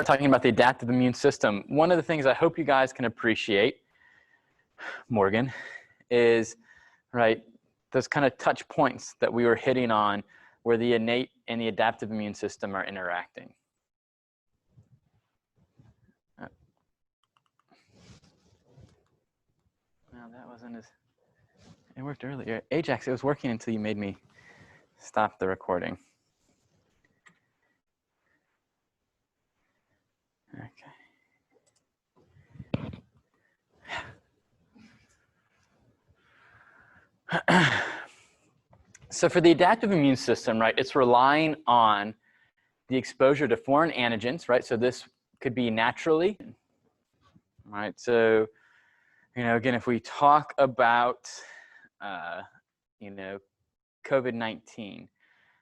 talking about the adaptive immune system, one of the things I hope you guys can appreciate, Morgan, is, right, those kind of touch points that we were hitting on where the innate and the adaptive immune system are interacting. No, that wasn't as, it worked earlier. Ajax, it was working until you made me stop the recording. Okay. So for the adaptive immune system, right, it's relying on the exposure to foreign antigens, right? So this could be naturally, right? So, you know, again, if we talk about, you know, COVID-19,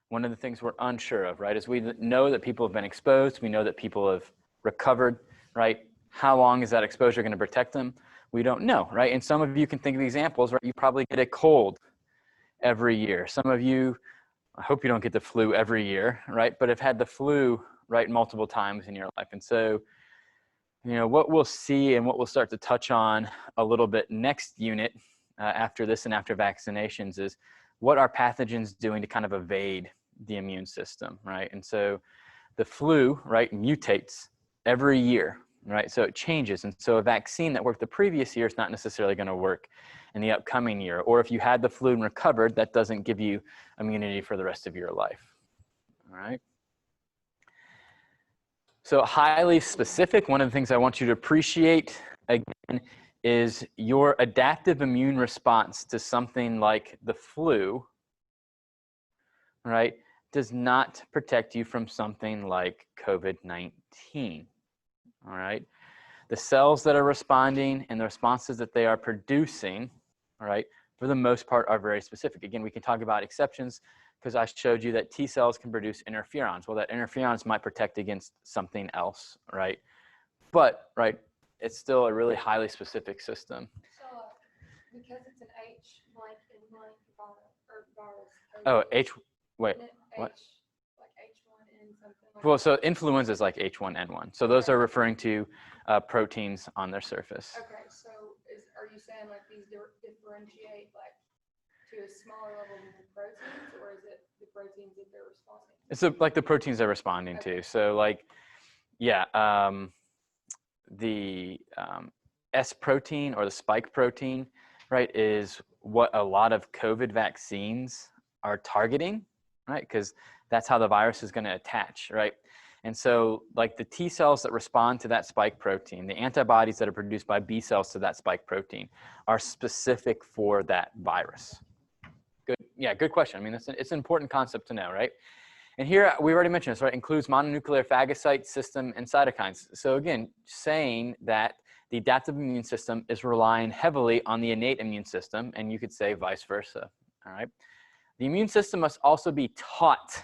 one of the things we're unsure of, right, is we know that people have been exposed. We know that people have recovered, right? How long is that exposure going to protect them? We don't know, right? And some of you can think of examples, right? You probably get a cold every year. Some of you, I hope you don't get the flu every year, right? But have had the flu, right, multiple times in your life. And so, you know, what we'll see and what we'll start to touch on a little bit next unit after this and after vaccinations is what are pathogens doing to kind of evade the immune system, right? And so the flu, right, mutates every year, right? So it changes. And so a vaccine that worked the previous year is not necessarily going to work in the upcoming year. Or if you had the flu and recovered, that doesn't give you immunity for the rest of your life, all right? So highly specific, one of the things I want you to appreciate, again, is your adaptive immune response to something like the flu, right, does not protect you from something like COVID-19, all right? The cells that are responding and the responses that they are producing, all right, for the most part are very specific. Again, we can talk about exceptions because I showed you that T cells can produce interferons. Well, that interferons might protect against something else, right? But, right, it's still a really highly specific system. So, because it's an H blank and blank virus. Oh, wait, what? Like H1N something like well, so influenza is like H1N1. So those are referring to proteins on their surface. Okay, so are you saying like these differentiate like to a smaller level than the proteins, or is it the proteins that they're responding to? It's like the proteins they're responding to. So like, yeah, the S protein or the spike protein, right, is what a lot of COVID vaccines are targeting, right? Because that's how the virus is going to attach, right? And so like the T cells that respond to that spike protein, the antibodies that are produced by B cells to that spike protein are specific for that virus. Good, yeah, good question. I mean, it's an important concept to know, right? And here, we already mentioned this, right? Includes mononuclear phagocyte system and cytokines. So again, saying that the adaptive immune system is relying heavily on the innate immune system, and you could say vice versa, all right? The immune system must also be taught,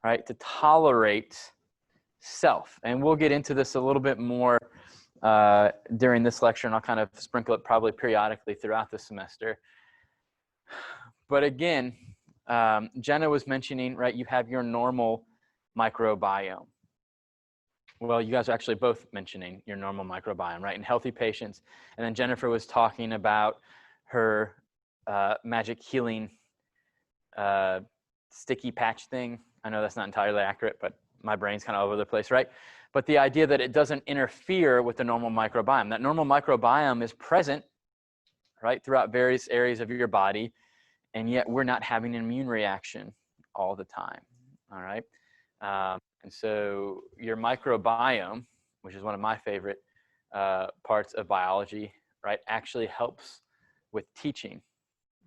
right, to tolerate self. And we'll get into this a little bit more during this lecture, and I'll kind of sprinkle it probably periodically throughout the semester. But again, Jenna was mentioning, right, you have your normal microbiome. Well, you guys are actually both mentioning your normal microbiome, right, in healthy patients. And then Jennifer was talking about her magic healing sticky patch thing. I know that's not entirely accurate, but my brain's kind of all over the place, right? But the idea that it doesn't interfere with the normal microbiome. That normal microbiome is present, right, throughout various areas of your body, and yet we're not having an immune reaction all the time, all right? And so your microbiome, which is one of my favorite parts of biology, right, actually helps with teaching,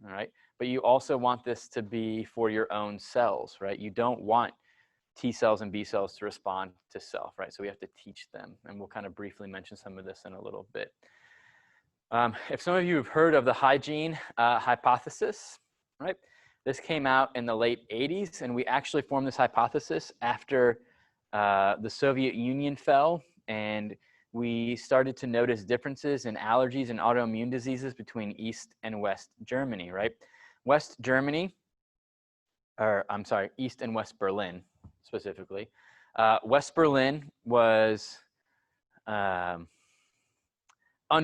all right? But you also want this to be for your own cells, right? You don't want T cells and B cells to respond to self, right? So we have to teach them, and we'll kind of briefly mention some of this in a little bit. If some of you have heard of the hygiene hypothesis, right? This came out in the late 80s, and we actually formed this hypothesis after the Soviet Union fell, and we started to notice differences in allergies and autoimmune diseases between East and West Germany, right? West Germany, or I'm sorry, East and West Berlin specifically, West Berlin was under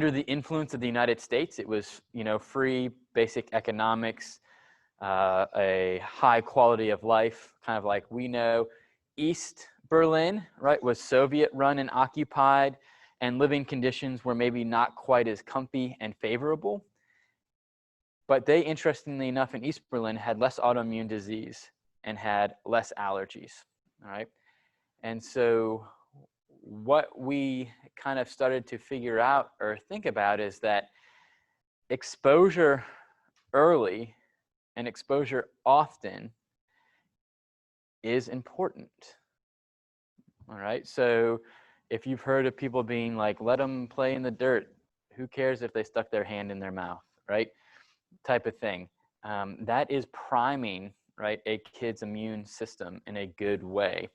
the influence of the United States. It was, free, basic economics, a high quality of life, kind of like we know. East Berlin, right, was Soviet run and occupied, and living conditions were maybe not quite as comfy and favorable. But they, interestingly enough, in East Berlin had less autoimmune disease and had less allergies, all right? And so what we kind of started to figure out or think about is that exposure early and exposure often is important. All right. So if you've heard of people being like, let them play in the dirt, who cares if they stuck their hand in their mouth, right? Type of thing. That is priming, right, a kid's immune system in a good way.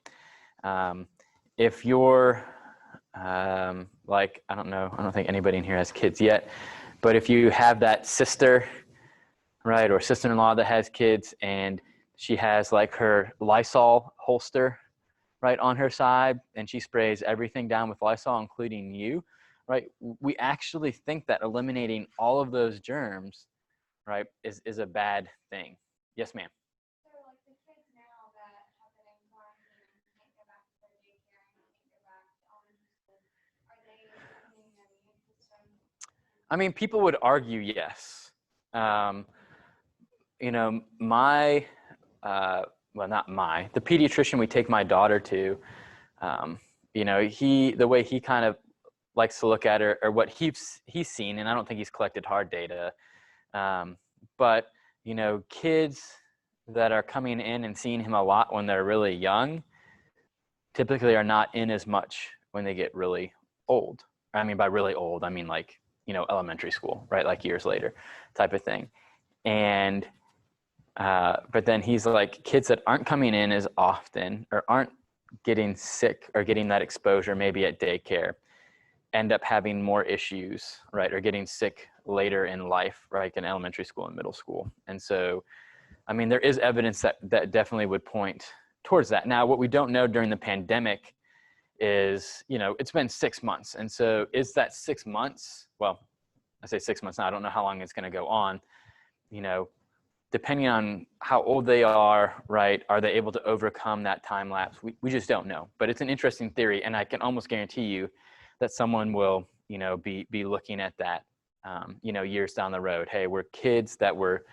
If you're like, I don't think anybody in here has kids yet, but if you have that sister, right, or sister-in-law that has kids and she has like her Lysol holster, right, on her side, and she sprays everything down with Lysol, including you, right, we actually think that eliminating all of those germs, right, is a bad thing. Yes, ma'am. So like the kids now that have been in quarantine and can't go back to their daycare and can't go back to elementary school, are they strengthening their immune system? I mean, people would argue yes. My, well, not my, the pediatrician we take my daughter to, the way he kind of likes to look at her, or what he's seen, and I don't think he's collected hard data, but, kids that are coming in and seeing him a lot when they're really young typically are not in as much when they get really old. I mean, by really old, I mean like, elementary school, right? Like years later type of thing. And, but then he's like, kids that aren't coming in as often or aren't getting sick or getting that exposure maybe at daycare end up having more issues, right? Or getting sick later in life, right? In elementary school and middle school. And so, I mean, there is evidence that definitely would point towards that. Now, what we don't know during the pandemic is, it's been 6 months. And so is that 6 months? Well, I say 6 months now, I don't know how long it's going to go on, depending on how old they are, right? Are they able to overcome that time lapse? We just don't know, but it's an interesting theory. And I can almost guarantee you that someone will, be looking at that, years down the road. Hey, we're kids that were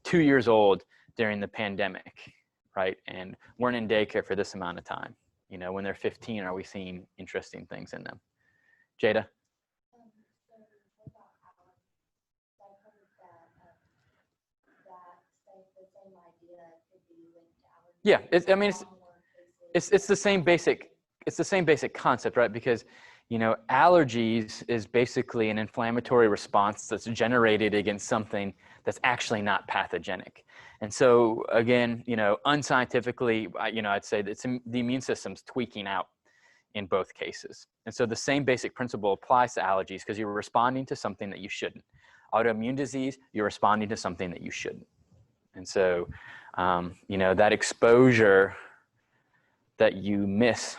2 years old during the pandemic, right? And weren't in daycare for this amount of time. When they're 15, are we seeing interesting things in them? Jada? So what about allergies? I've heard that the same idea could be linked to allergies. Yeah, it's the same basic concept, right? Because allergies is basically an inflammatory response that's generated against something that's actually not pathogenic. And so again, unscientifically, I'd say that the immune system's tweaking out in both cases. And so the same basic principle applies to allergies because you're responding to something that you shouldn't. Autoimmune disease, you're responding to something that you shouldn't. And so, that exposure that you miss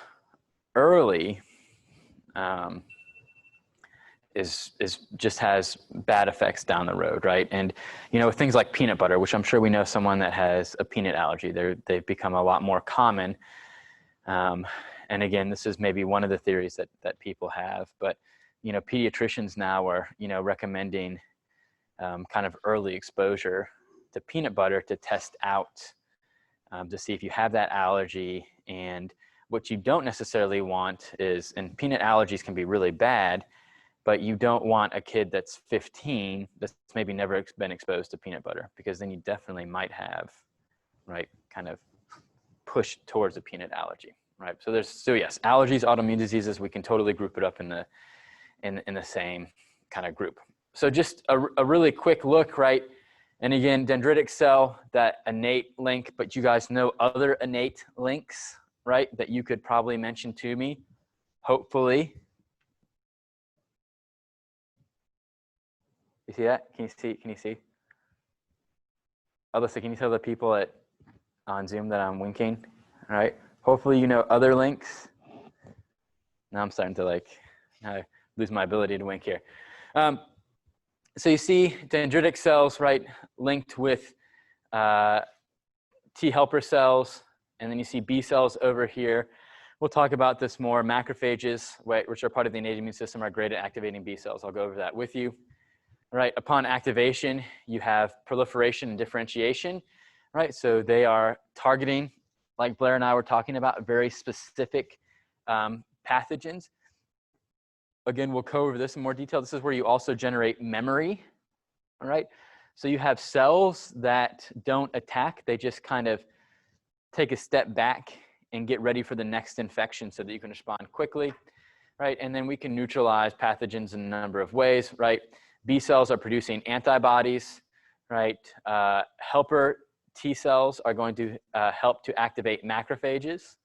early is just has bad effects down the road, right? And things like peanut butter, which I'm sure we know someone that has a peanut allergy, they've become a lot more common. And again, this is maybe one of the theories that people have, but pediatricians now are recommending kind of early exposure to peanut butter to test out to see if you have that allergy. And what you don't necessarily want is, and peanut allergies can be really bad, but you don't want a kid that's 15 that's maybe never been exposed to peanut butter, because then you definitely might have, right, kind of pushed towards a peanut allergy, right? So yes, allergies, autoimmune diseases, we can totally group it up in the same kind of group. So just a really quick look, right? And again, dendritic cell, that innate link, but you guys know other innate links, right, that you could probably mention to me, hopefully. You see that? Can you see? Alyssa, can you tell the people on Zoom that I'm winking? All right. Hopefully you know other links. Now I'm starting to like lose my ability to wink here. So you see dendritic cells, right, linked with T helper cells, and then you see B cells over here. We'll talk about this more. Macrophages, right, which are part of the innate immune system, are great at activating B cells. I'll go over that with you. Right, upon activation, you have proliferation and differentiation, right? So they are targeting, like Blair and I were talking about, very specific pathogens. Again, we'll go over this in more detail. This is where you also generate memory, all right? So you have cells that don't attack. They just kind of take a step back and get ready for the next infection so that you can respond quickly, right? And then we can neutralize pathogens in a number of ways, right? B cells are producing antibodies, right? Helper T cells are going to help to activate macrophages.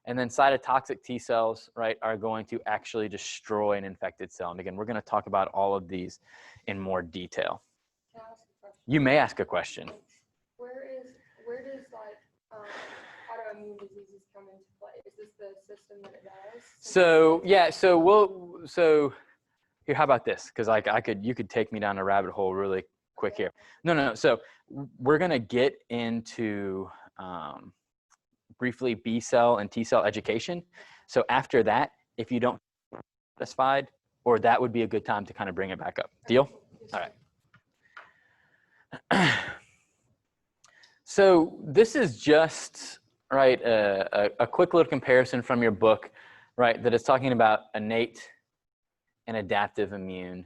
And then cytotoxic T cells, right, are going to actually destroy an infected cell. And again, we're going to talk about all of these in more detail. Can I ask a question? You may ask a question. Where does like autoimmune diseases come into play? Is this the system that it does? So yeah, so here, how about this? Because like you could take me down a rabbit hole really quick here. No. So we're going to get into briefly B cell and T cell education. So after that, if you don't satisfied, or that would be a good time to kind of bring it back up. Deal? All right. So this is just, right, a quick little comparison from your book, right, that is talking about innate and adaptive immune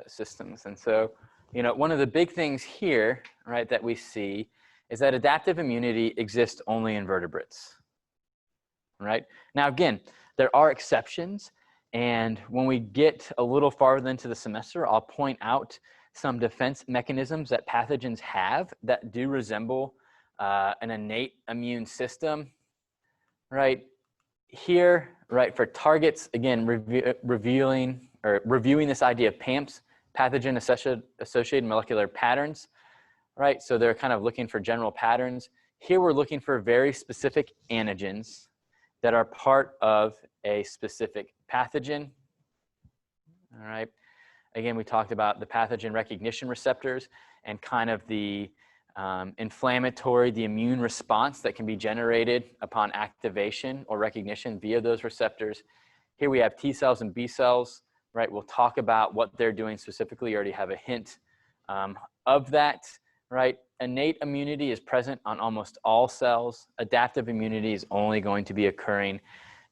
systems. And so, you know, one of the big things here, right, that we see is that adaptive immunity exists only in vertebrates, right? Now, again, there are exceptions. And when we get a little farther into the semester, I'll point out some defense mechanisms that pathogens have that do resemble an innate immune system, right? Here, right, for targets, again, reviewing this idea of PAMPs, pathogen associated molecular patterns, right? So they're kind of looking for general patterns. Here we're looking for very specific antigens that are part of a specific pathogen, all right? Again, we talked about the pathogen recognition receptors and kind of the inflammatory, the immune response that can be generated upon activation or recognition via those receptors. Here we have T cells and B cells, right? We'll talk about what they're doing specifically. You already have a hint of that, right? Innate immunity is present on almost all cells. Adaptive immunity is only going to be occurring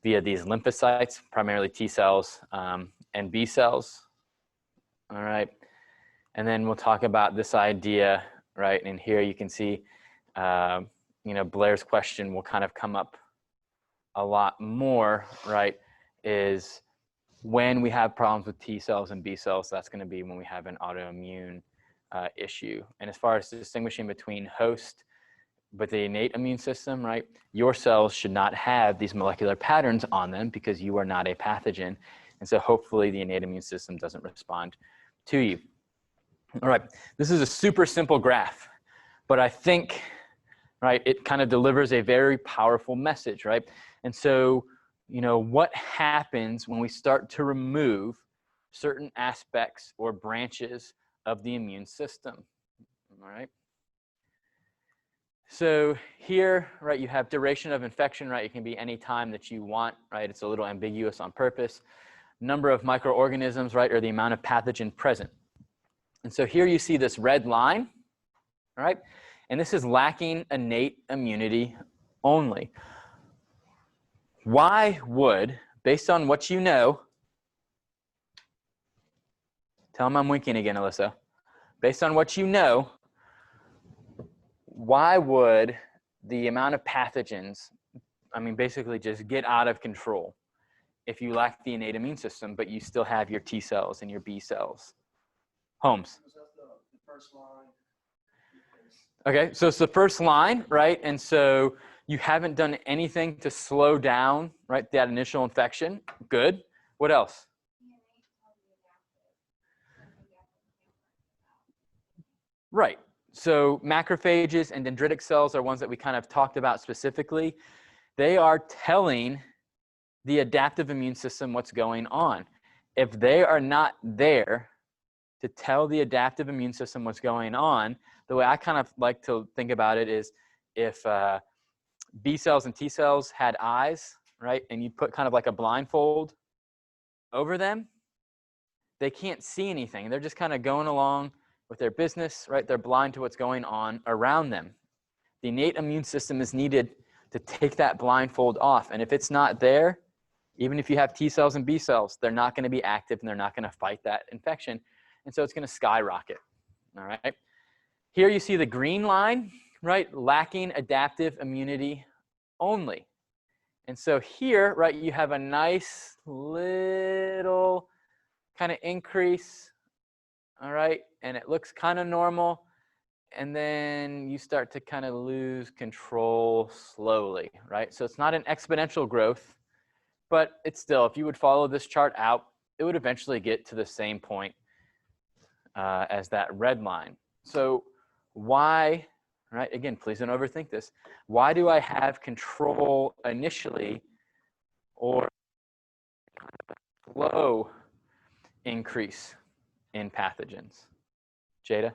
via these lymphocytes, primarily T cells and B cells. All right. And then we'll talk about this idea, right? And here you can see, you know, Blair's question will kind of come up a lot more, right? Is when we have problems with T cells and B cells, that's going to be when we have an autoimmune issue. And as far as distinguishing between host with the innate immune system, right? Your cells should not have these molecular patterns on them because you are not a pathogen. And so hopefully the innate immune system doesn't respond to you. All right, this is a super simple graph, but I think, right, it kind of delivers a very powerful message, right? And so, you know, what happens when we start to remove certain aspects or branches of the immune system, all right? So here, right, you have duration of infection, right? It can be any time that you want, right? It's a little ambiguous on purpose. Number of microorganisms, right, or the amount of pathogen present. And so here you see this red line, all right? And this is lacking innate immunity only. Why would, based on what you know, tell them I'm winking again, Alyssa. Based on what you know, why would the amount of pathogens, I mean, basically just get out of control if you lack the innate immune system, but you still have your T cells and your B cells? Holmes. First line. Okay, so it's the first line, right? And so you haven't done anything to slow down, right, that initial infection. Good. What else? Right. So macrophages and dendritic cells are ones that we kind of talked about specifically. They are telling the adaptive immune system what's going on. If they are not there to tell the adaptive immune system what's going on, the way I kind of like to think about it is if B cells and T cells had eyes, right, and you put kind of like a blindfold over them, they can't see anything. They're just kind of going along with their business, right? They're blind to what's going on around them. The innate immune system is needed to take that blindfold off. And if it's not there, even if you have T cells and B cells, they're not going to be active and they're not going to fight that infection. And so it's going to skyrocket. All right. Here you see the green line, right? Lacking adaptive immunity only. And so here, right, you have a nice little kind of increase. All right. And it looks kind of normal. And then you start to kind of lose control slowly, right? So it's not an exponential growth, but it's still, if you would follow this chart out, it would eventually get to the same point as that red line. So why, right? Again, please don't overthink this. Why do I have control initially or slow increase in pathogens? Jada?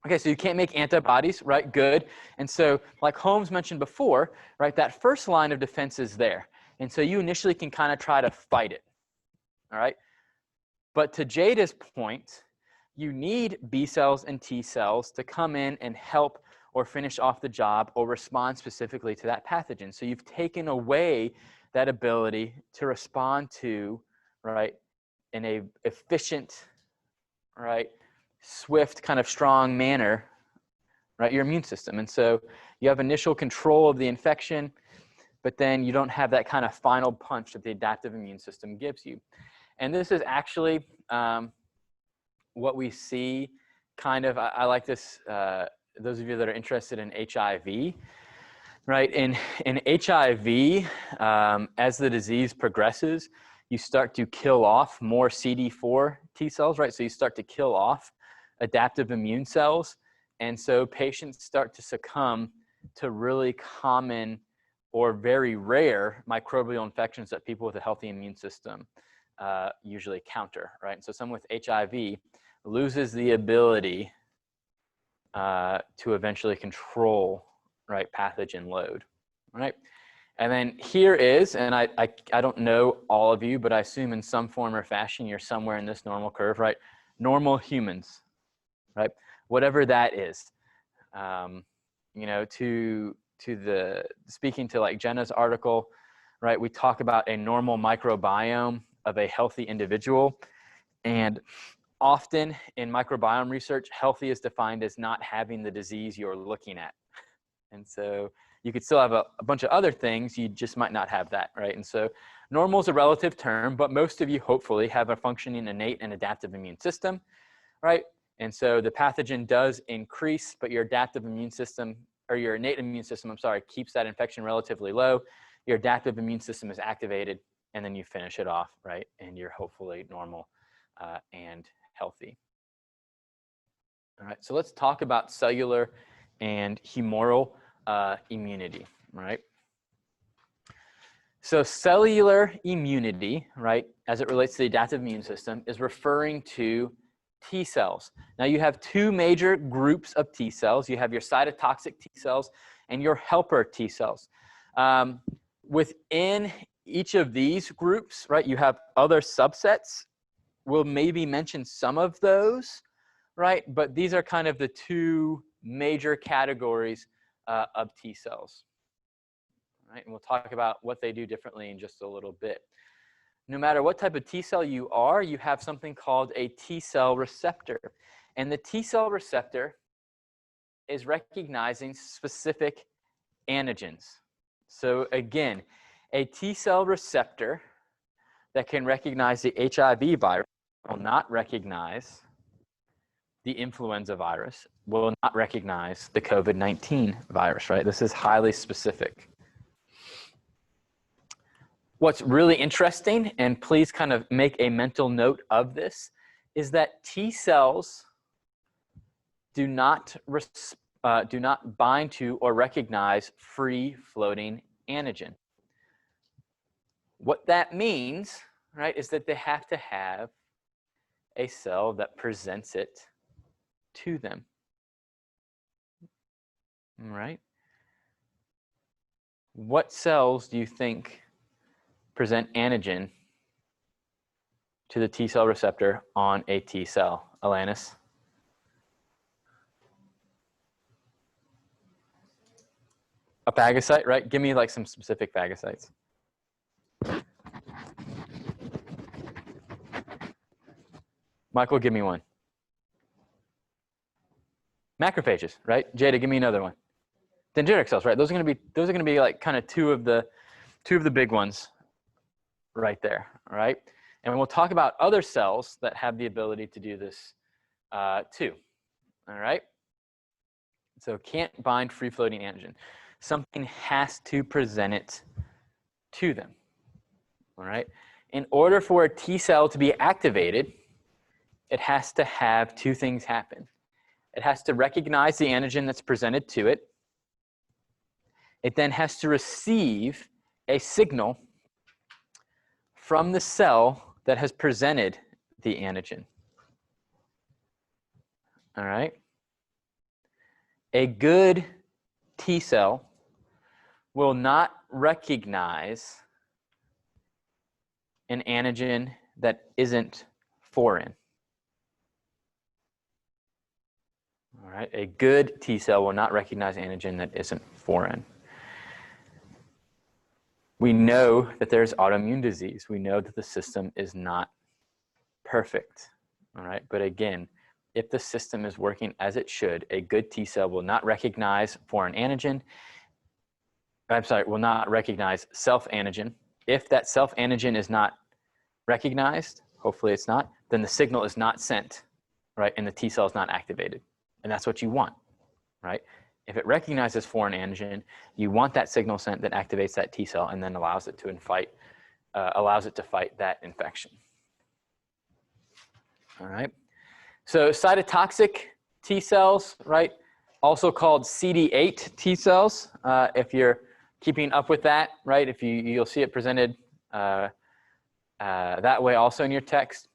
Okay, so you can't make antibodies, right? Good. And so, like Holmes mentioned before, right, that first line of defense is there. And so you initially can kind of try to fight it, all right? But to Jada's point, you need B cells and T cells to come in and help or finish off the job or respond specifically to that pathogen. So you've taken away that ability to respond to, right, in a efficient, right, swift, kind of strong manner, right, your immune system. And so you have initial control of the infection, but then you don't have that kind of final punch that the adaptive immune system gives you. And this is actually what we see kind of, I like this, those of you that are interested in HIV, right? In HIV, as the disease progresses, you start to kill off more CD4 T cells, right? So you start to kill off adaptive immune cells. And so patients start to succumb to really common or very rare microbial infections that people with a healthy immune system usually counter, right? And so someone with HIV loses the ability to eventually control, right, pathogen load, right? And then here is, and I don't know all of you, but I assume in some form or fashion you're somewhere in this normal curve, right? Normal humans, right? Whatever that is, you know, to the, speaking to like Jenna's article, right? We talk about a normal microbiome of a healthy individual. And often in microbiome research, healthy is defined as not having the disease you're looking at. And so you could still have a bunch of other things, you just might not have that, right? And so normal is a relative term, but most of you hopefully have a functioning innate and adaptive immune system, right? And so the pathogen does increase, but your adaptive immune system, or your innate immune system, I'm sorry, keeps that infection relatively low. Your adaptive immune system is activated, and then you finish it off, right? And you're hopefully normal and healthy. All right, so let's talk about cellular and humoral immunity, right? So cellular immunity, right, as it relates to the adaptive immune system, is referring to T cells. Now you have two major groups of T cells. You have your cytotoxic T cells and your helper T cells. Within each of these groups, right, you have other subsets. We'll maybe mention some of those, right? But these are kind of the two major categories of T cells, right? And we'll talk about what they do differently in just a little bit. No matter what type of T cell you are, you have something called a T cell receptor. And the T cell receptor is recognizing specific antigens. So again, a T cell receptor that can recognize the HIV virus will not recognize the influenza virus, will not recognize the COVID-19 virus, right? This is highly specific. What's really interesting, and please kind of make a mental note of this, is that T cells do not do not bind to or recognize free floating antigen. What that means, right, is that they have to have a cell that presents it to them. All right? What cells do you think present antigen to the T cell receptor on a T cell? Alanis? A phagocyte, right? Give me like some specific phagocytes. Michael, give me one. Macrophages, right? Jada, give me another one. Dendritic cells, right? Those are going to be like kind of two of the big ones right there, all right? And we'll talk about other cells that have the ability to do this too, all right? So can't bind free floating antigen. Something has to present it to them, all right? In order for a T cell to be activated, it has to have two things happen. It has to recognize the antigen that's presented to it. It then has to receive a signal from the cell that has presented the antigen. All right? A good T cell will not recognize an antigen that isn't foreign. All right? A good T cell will not recognize antigen that isn't foreign. We know that there's autoimmune disease. We know that the system is not perfect. All right? But again, if the system is working as it should, a good T cell will not recognize foreign antigen. Will not recognize self-antigen. If that self-antigen is not recognized, hopefully it's not, then the signal is not sent, right? And the T cell is not activated. And that's what you want, right? If it recognizes foreign antigen, you want that signal sent that activates that T cell and then allows it to fight that infection. All right. So cytotoxic T cells, right? Also called CD8 T cells. If you're keeping up with that, right? If you'll see it presented that way also in your text.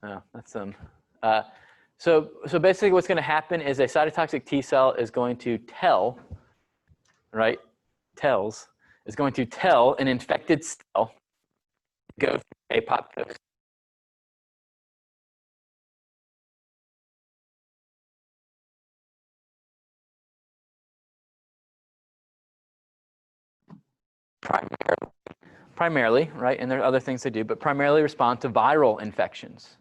Oh, that's so basically what's going to happen is a cytotoxic T cell is going to tell, right? Is going to tell an infected cell to go through apoptosis. Primarily, right? And there are other things they do, but primarily respond to viral infections.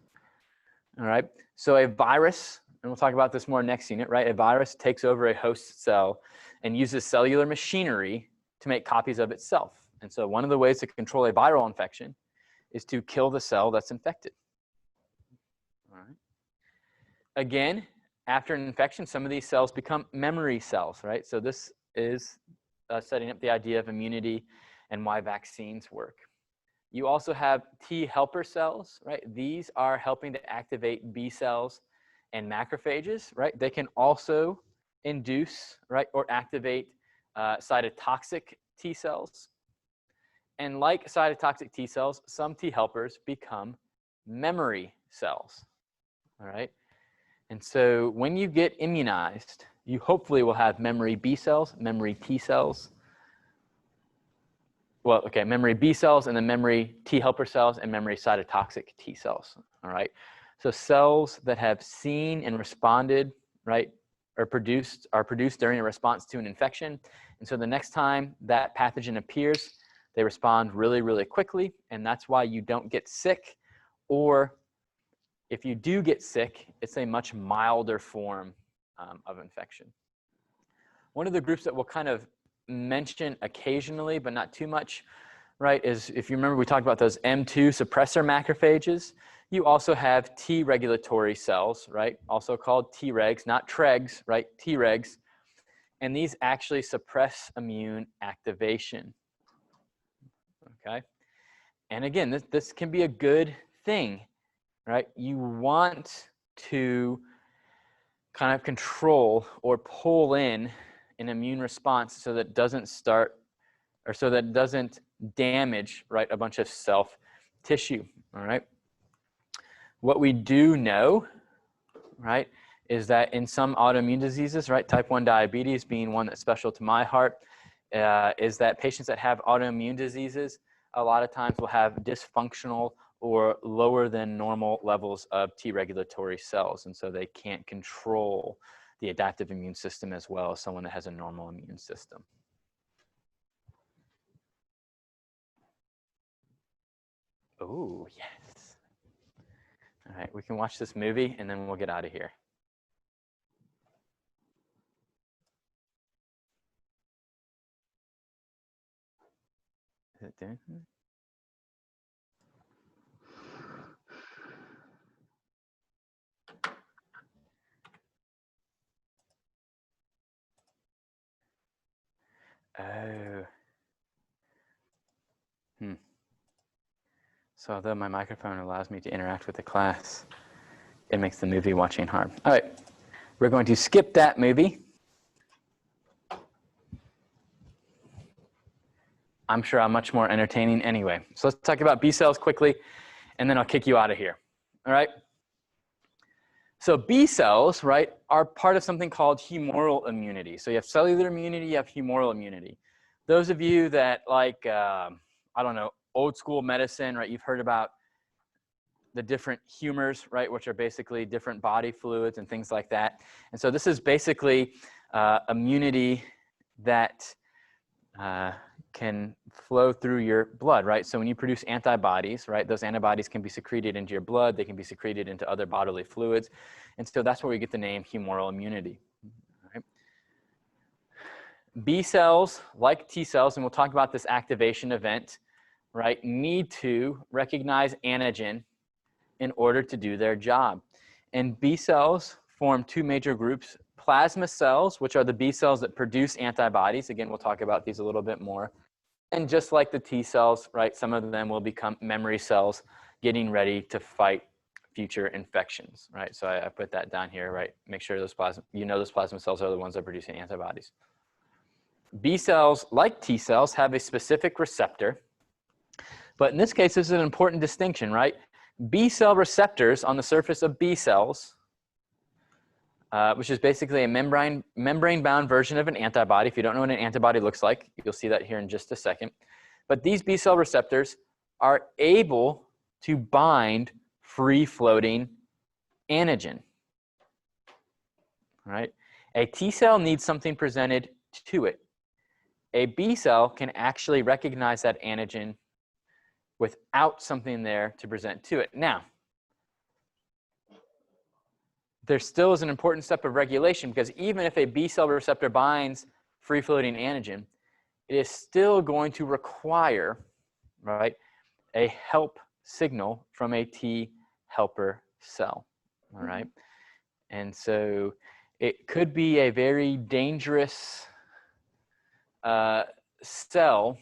All right. So a virus, and we'll talk about this more next unit, right? A virus takes over a host cell and uses cellular machinery to make copies of itself. And so one of the ways to control a viral infection is to kill the cell that's infected. All right. Again, after an infection, some of these cells become memory cells, right? So this is setting up the idea of immunity and why vaccines work. You also have T helper cells, right? These are helping to activate B cells and macrophages, right? They can also induce, right, or activate cytotoxic T cells. And like cytotoxic T cells, some T helpers become memory cells, all right? And so when you get immunized, you hopefully will have memory B cells, memory T cells, well, okay, memory B cells and then memory T helper cells and memory cytotoxic T cells, all right? So cells that have seen and responded, right, are produced during a response to an infection. And so the next time that pathogen appears, they respond really, really quickly. And that's why you don't get sick, or if you do get sick, it's a much milder form of infection. One of the groups that we'll kind of mention occasionally, but not too much, right, is if you remember we talked about those M2 suppressor macrophages. You also have T regulatory cells, right, also called Tregs, not Tregs, right, Tregs. And these actually suppress immune activation, okay? And again, this can be a good thing, right? You want to kind of control or pull in an immune response so that it doesn't start, or so that it doesn't damage, right, a bunch of self-tissue, all right? What we do know, right, is that in some autoimmune diseases, right, type 1 diabetes being one that's special to my heart, is that patients that have autoimmune diseases a lot of times will have dysfunctional or lower than normal levels of T regulatory cells. And so they can't control the adaptive immune system as well as someone that has a normal immune system. Oh, yes. All right, we can watch this movie and then we'll get out of here. Is it doing something? Oh. So although my microphone allows me to interact with the class, it makes the movie watching hard. All right, we're going to skip that movie. I'm sure I'm much more entertaining anyway. So let's talk about B cells quickly, and then I'll kick you out of here. All right? So B cells, right, are part of something called humoral immunity. So you have cellular immunity, you have humoral immunity. Those of you that like, I don't know, old school medicine, right, you've heard about the different humors, right, which are basically different body fluids and things like that. And so this is basically immunity that can flow through your blood, right? So when you produce antibodies, right, those antibodies can be secreted into your blood, they can be secreted into other bodily fluids. And so that's where we get the name humoral immunity. Right? B cells, like T cells, and we'll talk about this activation event, right, need to recognize antigen in order to do their job. And B cells form two major groups: plasma cells, which are the B cells that produce antibodies. Again, we'll talk about these a little bit more. And just like the T cells, right, some of them will become memory cells, getting ready to fight future infections, right? So I put that down here, right? Make sure those plasma, those plasma cells are the ones that are producing antibodies. B cells, like T cells, have a specific receptor. But in this case, this is an important distinction, right? B cell receptors on the surface of B cells, which is basically a membrane-bound version of an antibody. If you don't know what an antibody looks like, you'll see that here in just a second. But these B cell receptors are able to bind free-floating antigen. Right? A T cell needs something presented to it. A B cell can actually recognize that antigen without something there to present to it. Now, there still is an important step of regulation, because even if a B cell receptor binds free-floating antigen, it is still going to require, right, a help signal from a T helper cell, all right? And so it could be a very dangerous cell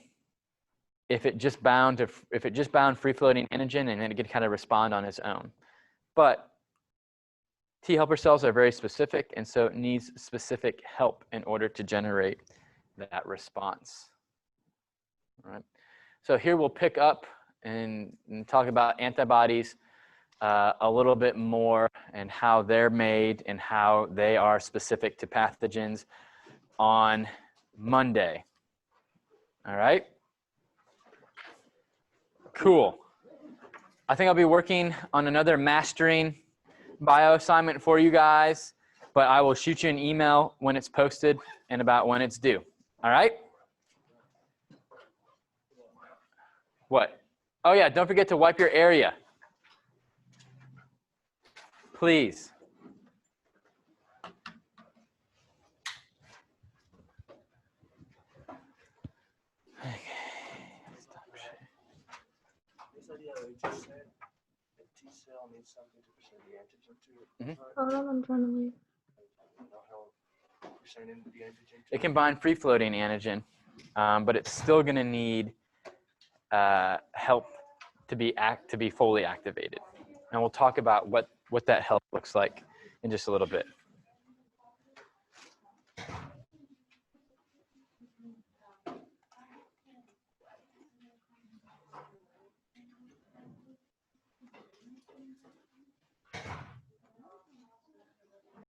if it just bound free-floating antigen, and then it could kind of respond on its own. But T helper cells are very specific, and so it needs specific help in order to generate that response. All right. So here we'll pick up and talk about antibodies a little bit more, and how they're made and how they are specific to pathogens on Monday. All right. Cool. I think I'll be working on another mastering bio assignment for you guys, but I will shoot you an email when it's posted and about when it's due. All right? What? Oh yeah, don't forget to wipe your area. Please. Okay. T cell needs something to present the antigen to it. I'm trying to leave. It can bind free-floating antigen, but it's still going to need help to be fully activated. And we'll talk about what what that health looks like in just a little bit.